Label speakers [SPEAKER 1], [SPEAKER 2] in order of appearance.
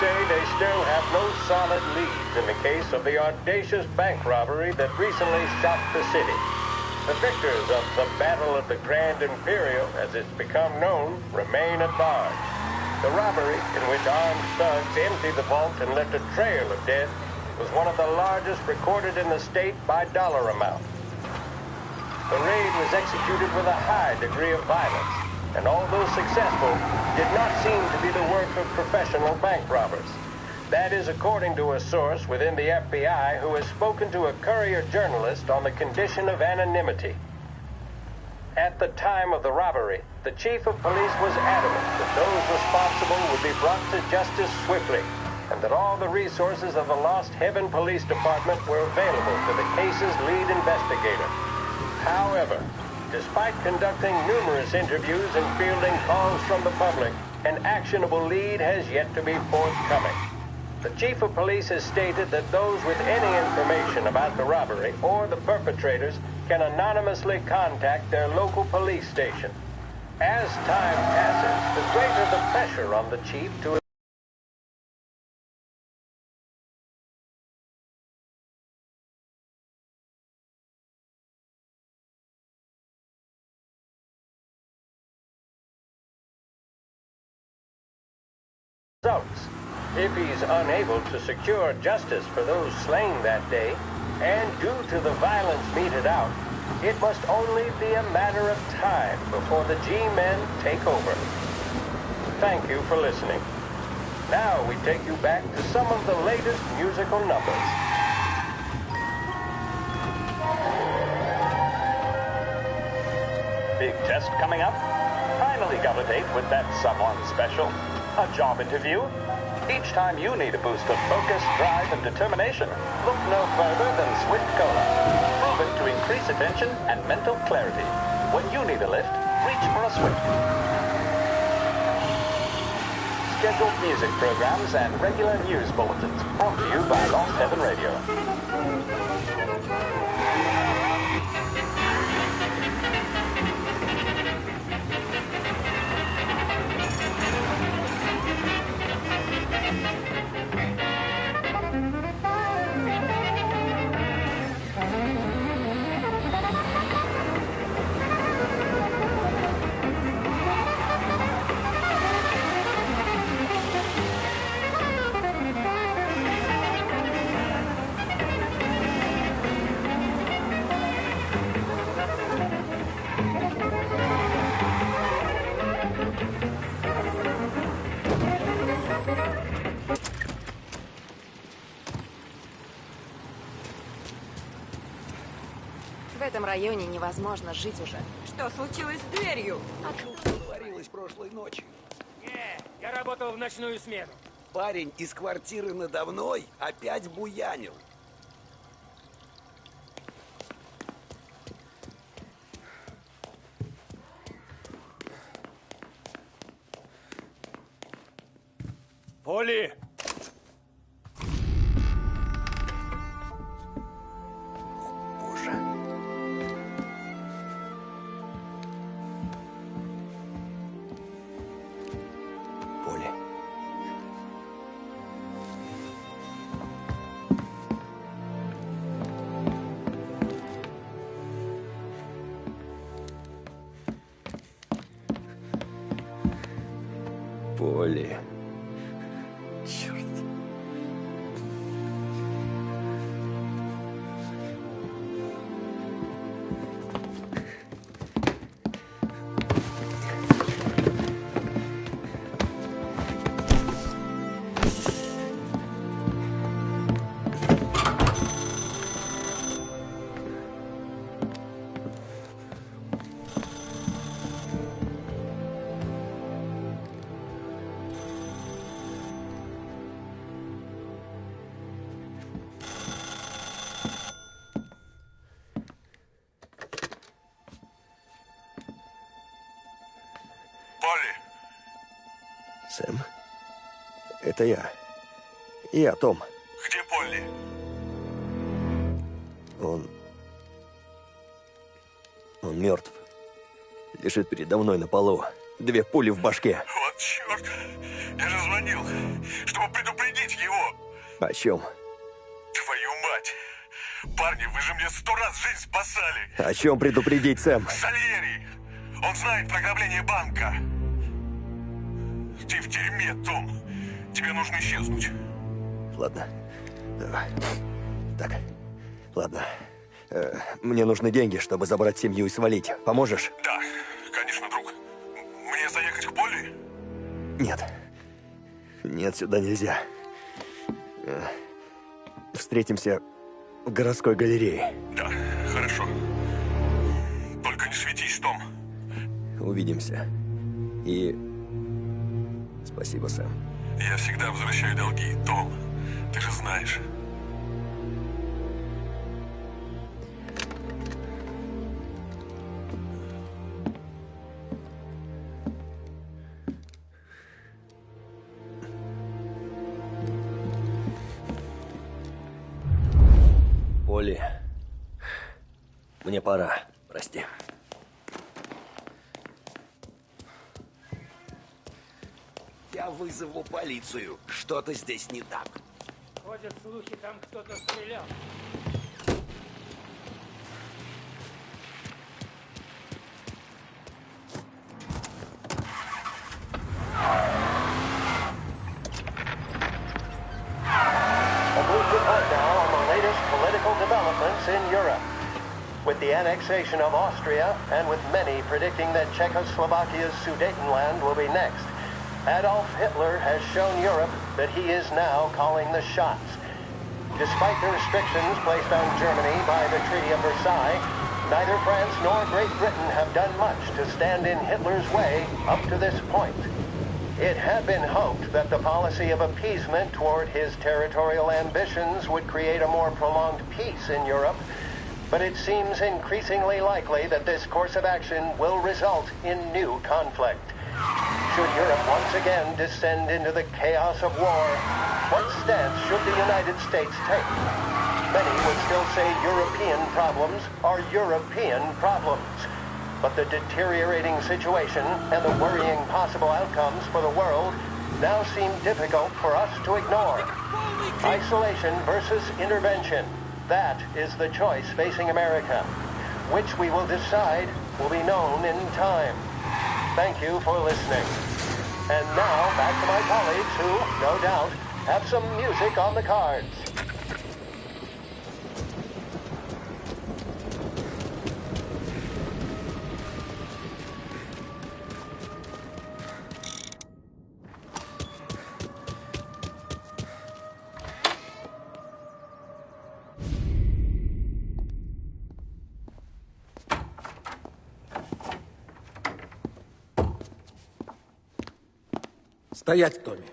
[SPEAKER 1] say they still have no solid leads in the case of the audacious bank robbery that recently shocked the city. The victors of the Battle of the Grand Imperial, as it's become known, remain at large. The robbery, in which armed thugs emptied the vault and left a trail of dead, was one of the largest recorded in the state by dollar amount. The raid was executed with a high degree of violence, and although successful, did not seem to be the work of professional bank robbers. That is according to a source within the FBI who has spoken to a Courier journalist on the condition of anonymity. At the time of the robbery, the chief of police was adamant that those responsible would be brought to justice swiftly, and that all the resources of the Lost Heaven Police Department were available to the case's lead investigator. However, despite conducting numerous interviews and fielding calls from the public, an actionable lead has yet to be forthcoming. The chief of police has stated that those with any information about the robbery or the perpetrators can anonymously contact their local police station. As time passes, the greater the pressure on the chief to results. If he's unable to secure justice for those slain that day, and due to the violence meted out, it must only be a matter of time before the G-men take over. Thank you for listening. Now we take you back to some of the latest musical numbers.
[SPEAKER 2] Big test coming up? Finally got a date with that someone special. A job interview? Each time you need a boost of focus, drive, and determination, look no further than Swift Cola. Proven to increase attention and mental clarity. When you need a lift, reach for a Swift. Scheduled music programs and regular news bulletins brought to you by Lost Heaven Radio.
[SPEAKER 3] В этом районе невозможно жить уже.
[SPEAKER 4] Что случилось с дверью?
[SPEAKER 5] Творилось прошлой ночью.
[SPEAKER 6] Не, я работал в ночную смену.
[SPEAKER 5] Парень из квартиры надо мной опять буянил.
[SPEAKER 6] Поли!
[SPEAKER 5] Боже. Поли. Поли. Черт.
[SPEAKER 7] Полли!
[SPEAKER 5] Сэм, это я. Я Том.
[SPEAKER 7] Где Полли?
[SPEAKER 5] Он мертв. Лежит передо мной на полу. 2 пули в башке.
[SPEAKER 7] Вот черт! Я же звонил, чтобы предупредить его.
[SPEAKER 8] О чем?
[SPEAKER 7] Твою мать! Парни, вы же мне 100 раз жизнь спасали!
[SPEAKER 8] О чем предупредить, Сэм?
[SPEAKER 7] Сальери! Он знает про ограбление банка! Ты в дерьме, Том! Тебе нужно исчезнуть!
[SPEAKER 8] Ладно. Так, ладно. Мне нужны деньги, чтобы забрать семью и свалить. Поможешь?
[SPEAKER 7] Да, конечно, друг. Мне заехать к Полли?
[SPEAKER 8] Нет. Нет, сюда нельзя. Встретимся в городской галерее.
[SPEAKER 7] Да, хорошо. Только не светись, Том.
[SPEAKER 8] Увидимся. И... Спасибо, Сэм.
[SPEAKER 7] Я всегда возвращаю долги, Том. Ты же знаешь.
[SPEAKER 8] Полли, мне пора. Прости.
[SPEAKER 5] Я вызову полицию. Что-то здесь не так.
[SPEAKER 6] Ходят слухи, там кто-то стрелял.
[SPEAKER 1] A brief report now on the latest political developments in Europe. With the annexation of Austria, and with many predicting that Czechoslovakia's Sudetenland will be next, Adolf Hitler has shown Europe that he is now calling the shots. Despite the restrictions placed on Germany by the Treaty of Versailles, neither France nor Great Britain have done much to stand in Hitler's way up to this point. It had been hoped that the policy of appeasement toward his territorial ambitions would create a more prolonged peace in Europe, but it seems increasingly likely that this course of action will result in new conflict. Should Europe once again descend into the chaos of war, what stance should the United States take? Many would still say European problems are European problems. But the deteriorating situation and the worrying possible outcomes for the world now seem difficult for us to ignore. Isolation versus intervention. That is the choice facing America. Which we will decide will be known in time. Thank you for listening. And now back to my colleagues who, no doubt, have some music on the cards.
[SPEAKER 5] Стоять, Томми.